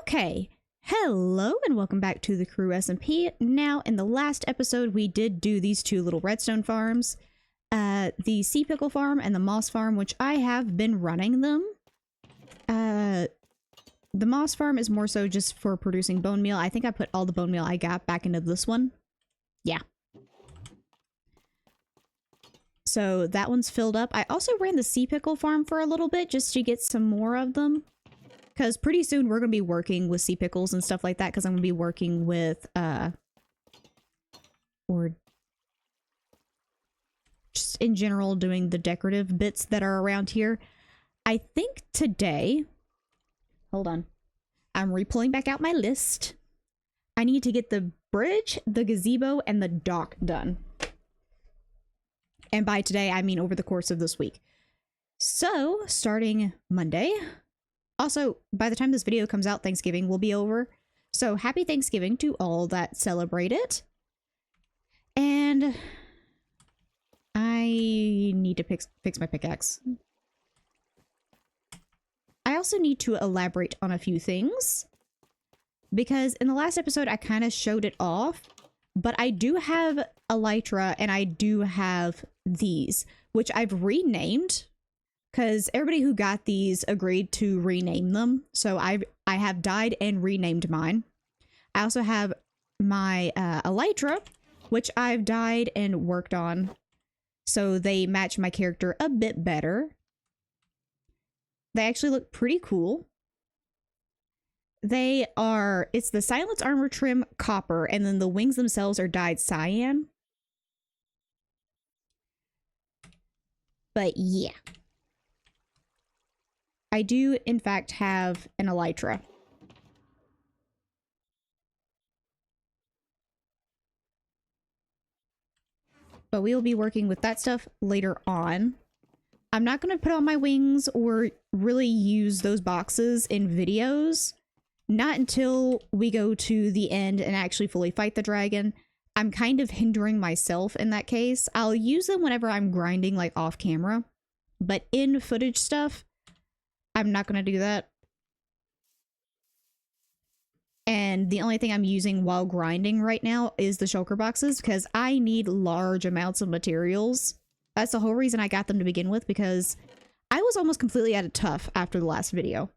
Okay, hello and welcome back to the Crew SMP. Now, in the last episode, we did do these two little redstone farms, the Sea Pickle farm and the Moss farm, which I have been running them. The Moss farm is more so just for producing bone meal. I think I put all the bone meal I got back into this one. Yeah. So that one's filled up. I also ran the Sea Pickle farm for a little bit just to get some more of them. Because pretty soon we're going to be working with sea pickles and stuff like that. Because I'm going to be working with, or just in general doing the decorative bits that are around here. I think today, hold on, I'm re-pulling back out my list. I need to get the bridge, the gazebo, and the dock done. And by today, I mean over the course of this week. So, starting Monday. Also, by the time this video comes out, Thanksgiving will be over. So happy Thanksgiving to all that celebrate it. And I need to fix my pickaxe. I also need to elaborate on a few things. Because in the last episode, I kind of showed it off. But I do have elytra and I do have these, which I've renamed. Because everybody who got these agreed to rename them. So I have dyed and renamed mine. I also have my elytra, which I've dyed and worked on. So they match my character a bit better. They actually look pretty cool. They are, it's the Silence Armor Trim Copper, and then the wings themselves are dyed cyan. But yeah. I do, in fact, have an elytra. But we will be working with that stuff later on. I'm not going to put on my wings or really use those boxes in videos. Not until we go to the end and actually fully fight the dragon. I'm kind of hindering myself in that case. I'll use them whenever I'm grinding, like, off camera. But in footage stuff, I'm not going to do that. And the only thing I'm using while grinding right now is the shulker boxes because I need large amounts of materials. That's the whole reason I got them to begin with, because I was almost completely out of tuff after the last video.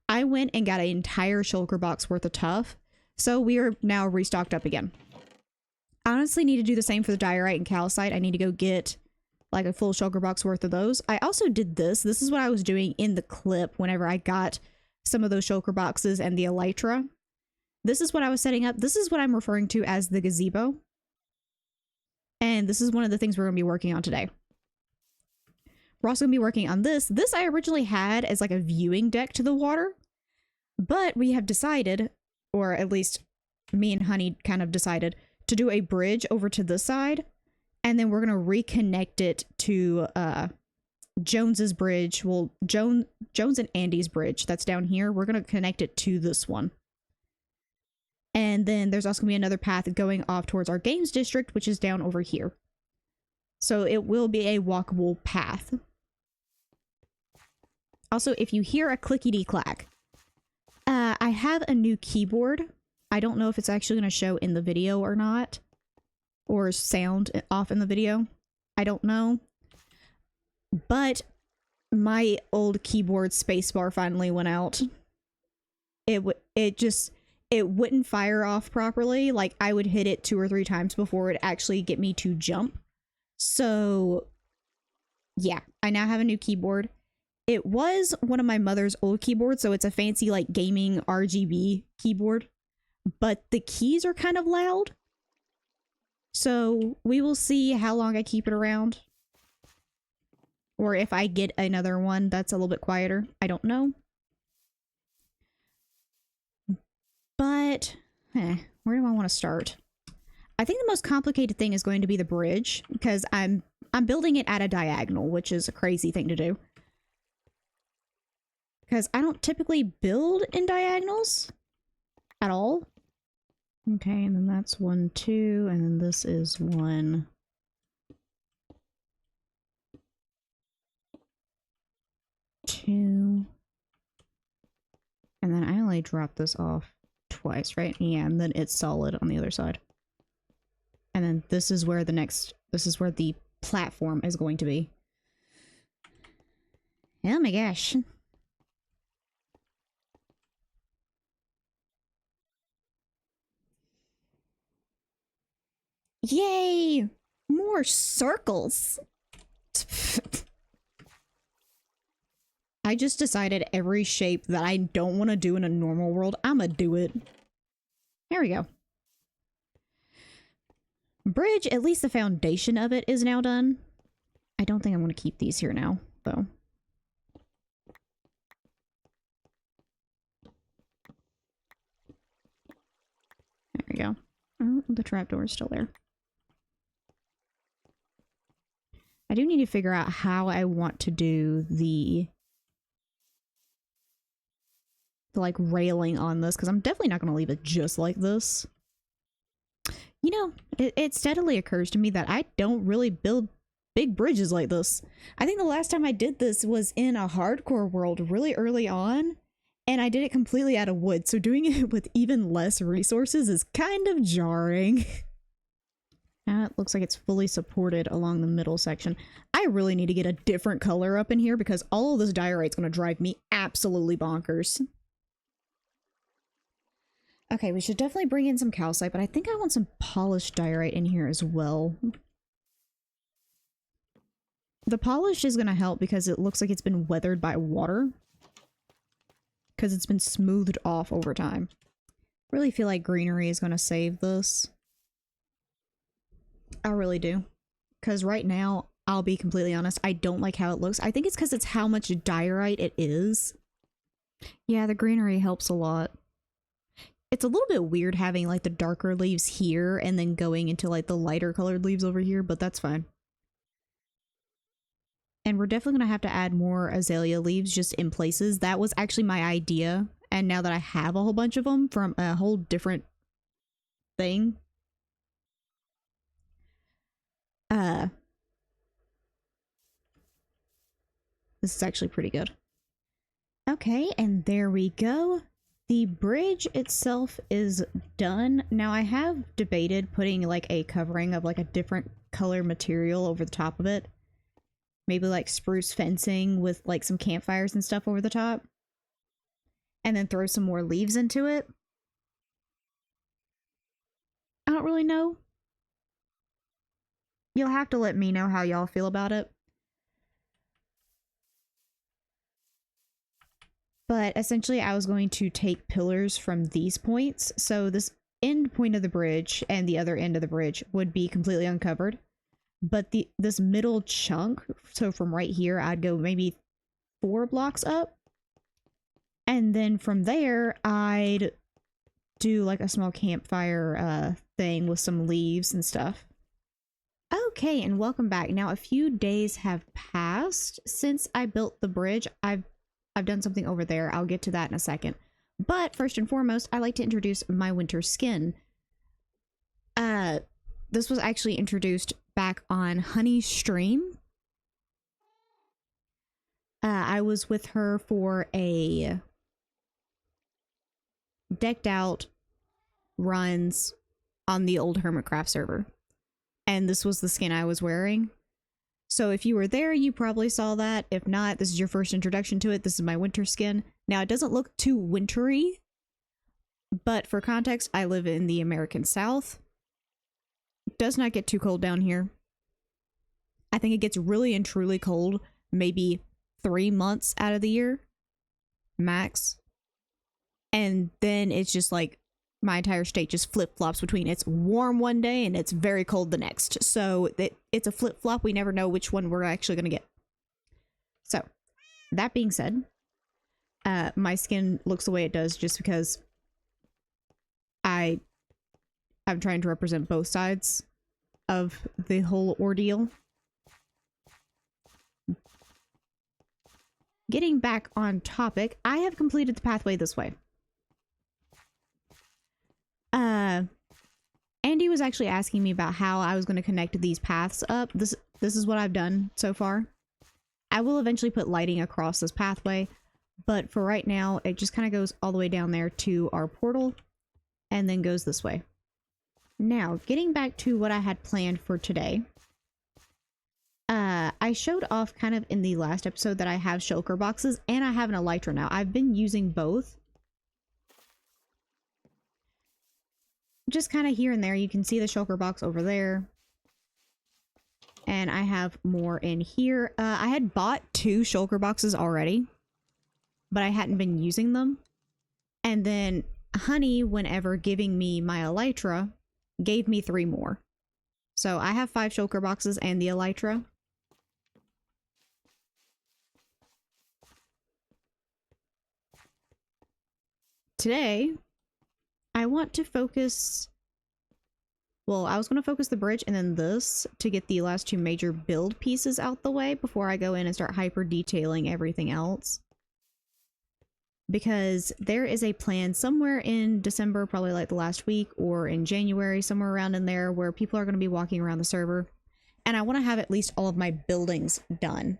I went and got an entire shulker box worth of tuff, so we are now restocked up again. I honestly need to do the same for the diorite and calcite. I need to go get like a full shulker box worth of those. I also did this. This is what I was doing in the clip whenever I got some of those shulker boxes and the elytra. This is what I was setting up. This is what I'm referring to as the gazebo. And this is one of the things we're going to be working on today. We're also going to be working on this. This I originally had as like a viewing deck to the water. But we have decided, or at least me and Honey kind of decided, to do a bridge over to this side. And then we're going to reconnect it to Jones's bridge. Well, Jones and Andy's bridge that's down here. We're going to connect it to this one. And then there's also going to be another path going off towards our games district, which is down over here. So it will be a walkable path. Also, if you hear a clickety-clack, I have a new keyboard. I don't know if it's actually going to show in the video or not. Or sound off in the video. I don't know. But my old keyboard spacebar finally went out. It wouldn't fire off properly. Like, I would hit it 2 or 3 times before it actually get me to jump. So, yeah. I now have a new keyboard. It was one of my mother's old keyboards, so it's a fancy, like, gaming RGB keyboard. But the keys are kind of loud. So we will see how long I keep it around. Or if I get another one that's a little bit quieter. I don't know. But, where do I want to start? I think the most complicated thing is going to be the bridge. Because I'm building it at a diagonal, which is a crazy thing to do. Because I don't typically build in diagonals at all. Okay, and then that's 1, 2, and then this is 1, 2, And then I only dropped this off twice, right? Yeah, and then it's solid on the other side. And then this is where the platform is going to be. Oh my gosh. Yay! More circles! I just decided every shape that I don't want to do in a normal world, I'ma do it. There we go. Bridge, at least the foundation of it is now done. I don't think I'm going to keep these here now, though. There we go. Oh, the trapdoor is still there. I do need to figure out how I want to do the like railing on this, because I'm definitely not going to leave it just like this. You know, it steadily occurs to me that I don't really build big bridges like this. I think the last time I did this was in a hardcore world really early on, and I did it completely out of wood, so doing it with even less resources is kind of jarring. Now it looks like it's fully supported along the middle section. I really need to get a different color up in here because all of this diorite's going to drive me absolutely bonkers. Okay, we should definitely bring in some calcite, but I think I want some polished diorite in here as well. The polish is going to help because it looks like it's been weathered by water. Because it's been smoothed off over time. Really feel like greenery is going to save this. I really do. Because right now, I'll be completely honest, I don't like how it looks. I think it's because it's how much diorite it is. Yeah, the greenery helps a lot. It's a little bit weird having like the darker leaves here and then going into like the lighter colored leaves over here, but that's fine. And we're definitely going to have to add more azalea leaves just in places. That was actually my idea. And now that I have a whole bunch of them from a whole different thing. This is actually pretty good. Okay, and there we go. The bridge itself is done. Now I have debated putting like a covering of like a different color material over the top of it. Maybe like spruce fencing with like some campfires and stuff over the top. And then throw some more leaves into it. I don't really know. You'll have to let me know how y'all feel about it. But essentially I was going to take pillars from these points. So this end point of the bridge and the other end of the bridge would be completely uncovered. But this middle chunk, so from right here, I'd go maybe 4 blocks up. And then from there, I'd do like a small campfire thing with some leaves and stuff. Okay, and welcome back. Now, a few days have passed since I built the bridge. I've done something over there. I'll get to that in a second. But first and foremost, I like to introduce my winter skin. This was actually introduced back on Honey's stream. I was with her for a decked out runs on the old Hermitcraft server. And this was the skin I was wearing. So if you were there, you probably saw that. If not, this is your first introduction to it. This is my winter skin. Now, it doesn't look too wintry, but for context, I live in the American South. It does not get too cold down here. I think it gets really and truly cold maybe 3 months out of the year, max. And then it's just like my entire state just flip-flops between it's warm one day and it's very cold the next. So it's a flip-flop. We never know which one we're actually going to get. So that being said, my skin looks the way it does just because I'm trying to represent both sides of the whole ordeal. Getting back on topic, I have completed the pathway this way. Andy was actually asking me about how I was going to connect these paths up. This is what I've done so far. I will eventually put lighting across this pathway, But for right now, it just kind of goes all the way down there to our portal and then goes this way. Now, getting back to what I had planned for today. I showed off kind of in the last episode that I have shulker boxes and I have an elytra now. I've been using both. Just kind of here and there. You can see the shulker box over there. And I have more in here. I had bought 2 shulker boxes already, but I hadn't been using them. And then Honey, whenever giving me my elytra, gave me 3 more. So I have 5 shulker boxes and the elytra. Today, I want to focus... Well, I was going to focus the bridge and then this to get the last 2 major build pieces out the way before I go in and start hyper detailing everything else. Because there is a plan somewhere in December, probably like the last week, or in January, somewhere around in there, where people are going to be walking around the server. And I want to have at least all of my buildings done.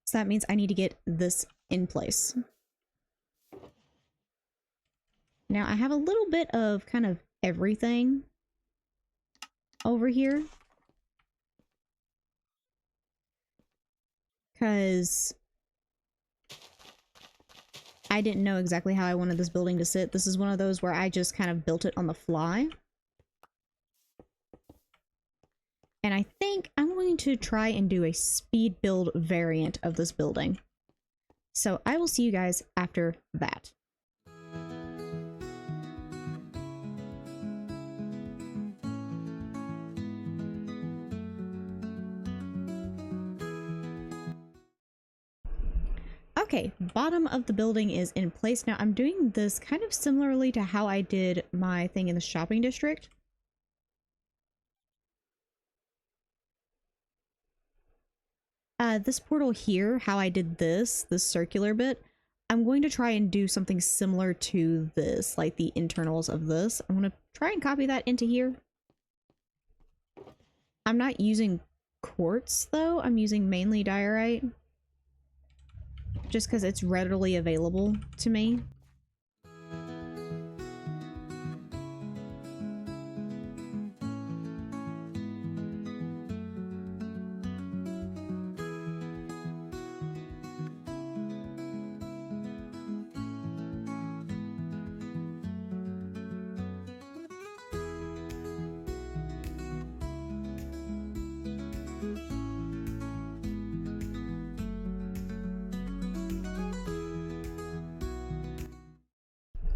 So that means I need to get this in place. Now I have a little bit of kind of everything over here. Because I didn't know exactly how I wanted this building to sit. This is one of those where I just kind of built it on the fly. And I think I'm going to try and do a speed build variant of this building. So I will see you guys after that. Okay, bottom of the building is in place. Now I'm doing this kind of similarly to how I did my thing in the shopping district. This portal here, how I did this circular bit, I'm going to try and do something similar to this, like the internals of this. I'm going to try and copy that into here. I'm not using quartz though, I'm using mainly diorite. Just because it's readily available to me.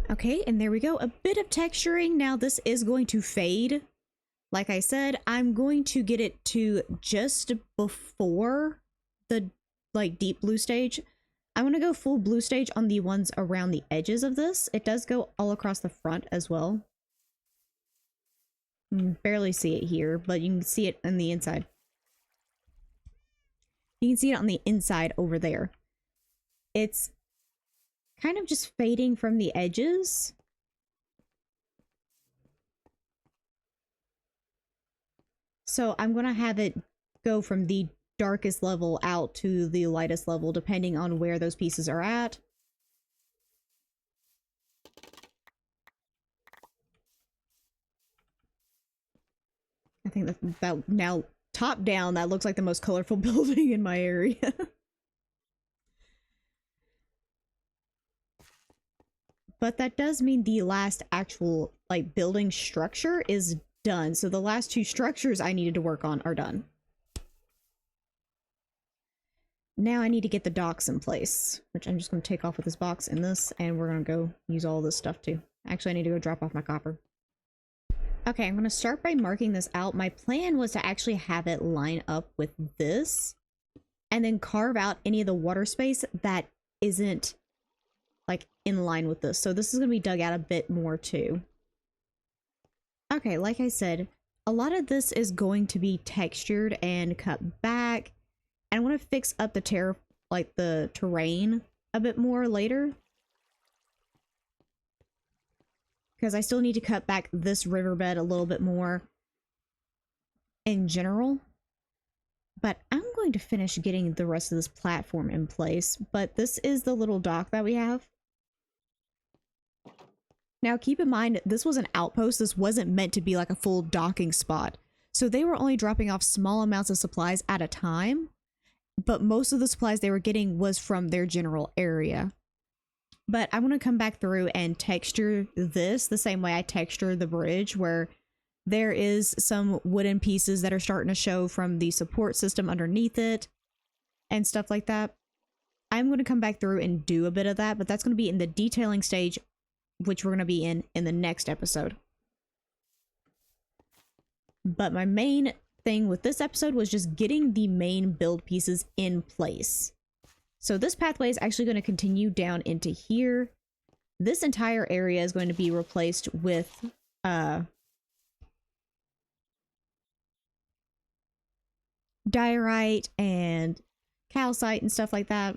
Okay, and there we go. A bit of texturing. Now this is going to fade. Like I said, I'm going to get it to just before the deep blue stage. I'm going to go full blue stage on the ones around the edges of this. It does go all across the front as well. You can barely see it here, but you can see it on the inside. You can see it on the inside over there. It's kind of just fading from the edges. So I'm going to have it go from the darkest level out to the lightest level, depending on where those pieces are at. I think that now, top down, that looks like the most colorful building in my area. But that does mean the last actual, building structure is done. So the last 2 structures I needed to work on are done. Now I need to get the docks in place, which I'm just going to take off with this box and this, and we're going to go use all this stuff too. Actually, I need to go drop off my copper. Okay, I'm going to start by marking this out. My plan was to actually have it line up with this, and then carve out any of the water space that isn't in line with this. So this is going to be dug out a bit more too. Okay, like I said, a lot of this is going to be textured and cut back. And I want to fix up the terrain a bit more later. Because I still need to cut back this riverbed a little bit more in general. But I'm going to finish getting the rest of this platform in place. But this is the little dock that we have. Now, keep in mind, this was an outpost. This wasn't meant to be like a full docking spot. So they were only dropping off small amounts of supplies at a time. But most of the supplies they were getting was from their general area. But I want to come back through and texture this the same way I texture the bridge, where there is some wooden pieces that are starting to show from the support system underneath it and stuff like that. I'm going to come back through and do a bit of that, but that's going to be in the detailing stage, which we're going to be in the next episode. But my main thing with this episode was just getting the main build pieces in place. So this pathway is actually going to continue down into here. This entire area is going to be replaced with diorite and calcite and stuff like that.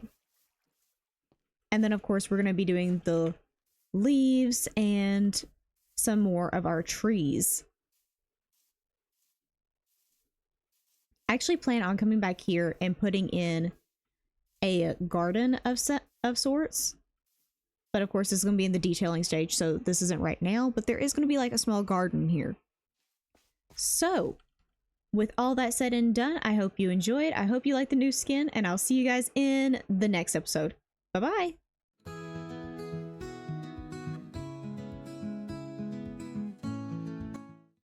And then of course we're going to be doing the leaves and some more of our trees. I actually plan on coming back here and putting in a garden of sorts. But of course this is going to be in the detailing stage, so this isn't right now, but there is going to be like a small garden here. So with all that said and done, I hope you enjoyed. I hope you like the new skin, and I'll see you guys in the next episode. Bye-bye.